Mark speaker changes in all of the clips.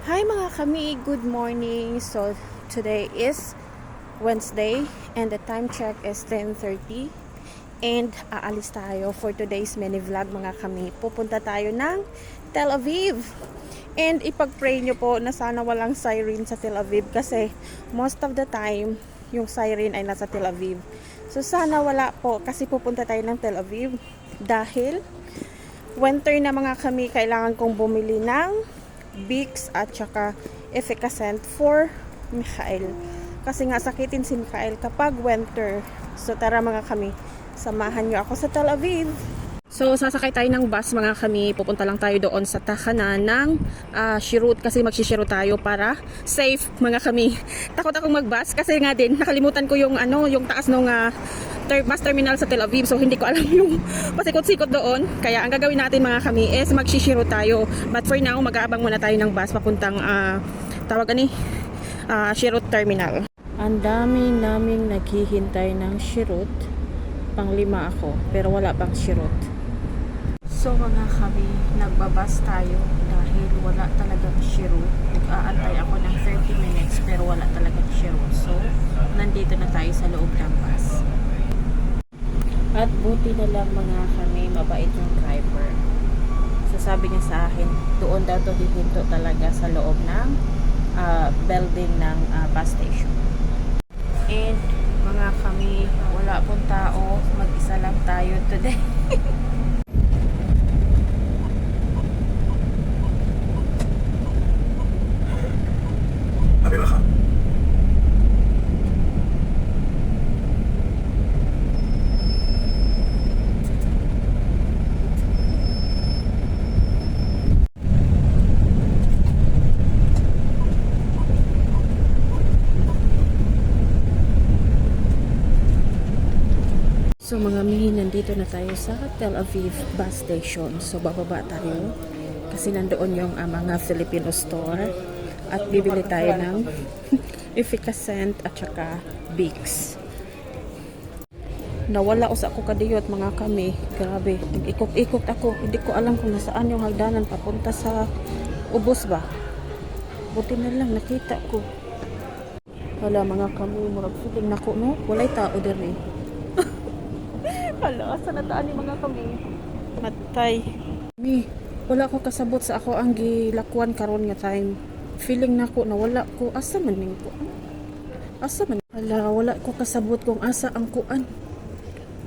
Speaker 1: Hi mga kami, good morning. So today is Wednesday and the time check is 10:30 and aalis tayo for today's mini vlog mga kami. Pupunta tayo ng Tel Aviv. And ipag-pray nyo po na sana walang siren sa Tel Aviv kasi most of the time yung siren ay nasa Tel Aviv. So sana wala po kasi pupunta tayo ng Tel Aviv dahil winter na mga kami, kailangan kong bumili ng Vicks at saka efficacent for Mikhail. Kasi nga sakitin si Mikhail kapag winter. So tara mga kami, samahan nyo ako sa Tel Aviv. So sasakay tayo ng bus mga kami, pupunta lang tayo doon sa tahanan ng Shirut kasi magsishirut tayo para safe mga kami. Takot akong mag-bus kasi nga din nakalimutan ko yung yung taas ng bus terminal sa Tel Aviv, so hindi ko alam yung pasikot-sikot doon. Kaya ang gagawin natin mga kami is magsishirut tayo. But for now, mag-aabang muna tayo ng bus papuntang Shirut terminal. Ang dami naming naghihintay ng Shirut. Pang-5 ako, pero wala pang Shirut. So mga kami, nagbabas tayo dahil wala talagang Shirut. Nag-aantay ako ng 30 minutes pero wala talagang Shirut. So, nandito na tayo sa loob ng bus. At buti na lang mga kami, mabait yung driver. So sabi niya sa akin, doon daw to hihinto talaga sa loob ng building ng bus station. And mga kami, wala pong tao, mag-isa lang tayo today. So mga mihin, nandito na tayo sa Tel Aviv bus station. So bababa tayo kasi nandoon yung mga Filipino store at bibili tayo ng efficacent at saka Vicks. Nawala usa ako kadiyot mga kami. Grabe, nag-ikot-ikot ako. Hindi ko alam kung nasaan yung hagdanan papunta sa ubos ba. Buti na lang nakita ko. Wala mga kami, murag feeling nako no, walay tao diri. Hala, saan nataan yung mga kami? Matay. Wala ko kasabot sa ako ang gilakwan karon nga time. Feeling nako na wala ko. Asa man ning kuan? Asa man? Hala, wala ko kasabot kung asa ang kuan.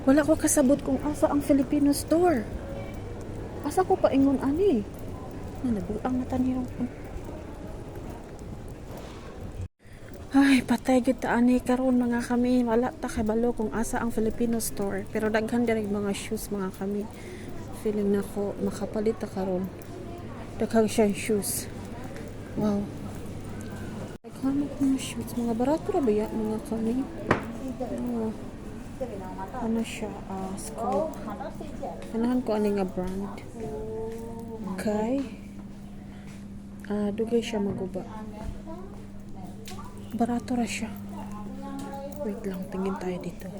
Speaker 1: Wala ko kasabot kung asa ang Filipino store. Asa ko pa ingon ani? Nabuang mata niyo. Ay, patay gyud ta ani karon mga kami. Wala ta kabalo kung asa ang Filipino store. Pero daghan diri mga shoes mga kami. Feeling nako makapalit ta karon. Daghang siyang shoes. Wow. Daghan mga shoes, mga barato ra ba ya mga kami? Ano siya? Scope. Anahan ko ani nga brand. Okay. Dugay siya maguba. Barato ra siya. Wait lang, tingin tayo dito.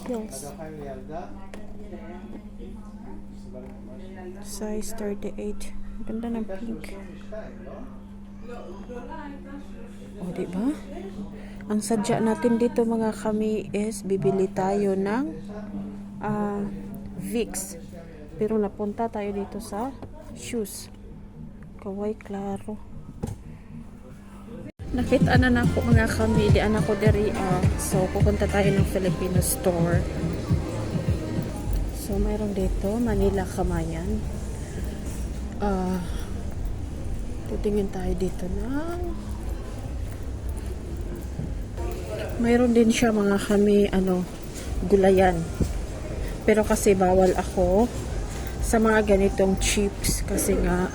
Speaker 1: Heels. Size 38. Ganda ng pink. O, diba? Ang sadya natin dito mga kami is bibili tayo ng Vicks. Pero napunta tayo dito sa shoes. Kaway klaro. Nakita na ako mga kami, di anak ko diri so pupunta tayo ng Filipino store. So mayroon dito Manila Kamayan. Titingin tayo dito ng mayroon din siya mga kami gulayan. Pero kasi bawal ako sa mga ganitong chips kasi nga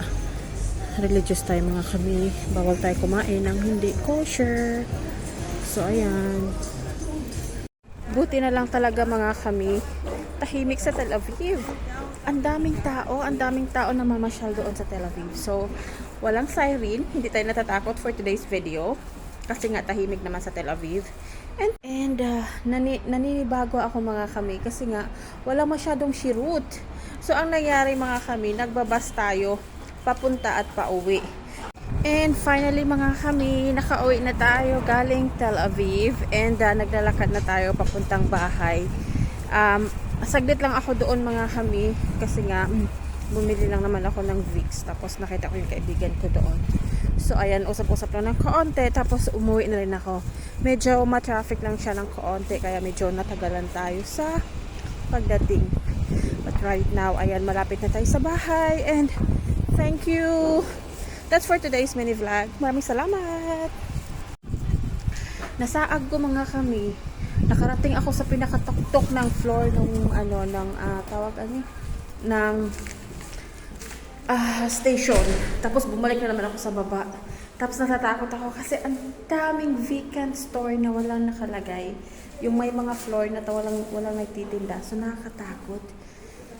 Speaker 1: religious tayo mga kami, bawal tayo kumain ng hindi kosher. So ayan, buti na lang talaga mga kami, tahimik sa Tel Aviv. Ang daming tao na mamasyal doon sa Tel Aviv. So walang siren, hindi tayo natatakot for today's video kasi nga tahimik naman sa Tel Aviv. And naninibago ako mga kami kasi nga wala masyadong Shirut. So ang nangyari mga kami, nagbabas tayo papunta at pauwi. And finally mga kami, nakauwi na tayo galing Tel Aviv and naglalakad na tayo papuntang bahay. Saglit lang ako doon mga kami kasi nga bumili lang naman ako ng Vicks tapos nakita ko yung kaibigan ko doon. So ayan, usap-usap lang ng kaonte tapos umuwi na rin ako. Medyo ma-traffic lang siya ng kaonte kaya medyo natagalan tayo sa pagdating. But right now, ayan, malapit na tayo sa bahay and thank you. That's for today's mini vlog. Maraming salamat. Nasaag ko mga kami. Nakarating ako sa pinakatuktok ng floor ng station. Tapos bumalik na naman ako sa baba. Tapos natatakot ako kasi ang daming vacant store na walang nakalagay. Yung may mga floor na walang nagtitinda. So nakakatakot.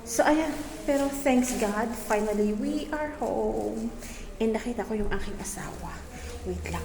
Speaker 1: So ayan, pero thanks God, finally we are home. And nakita ko yung aking asawa. Wait lang.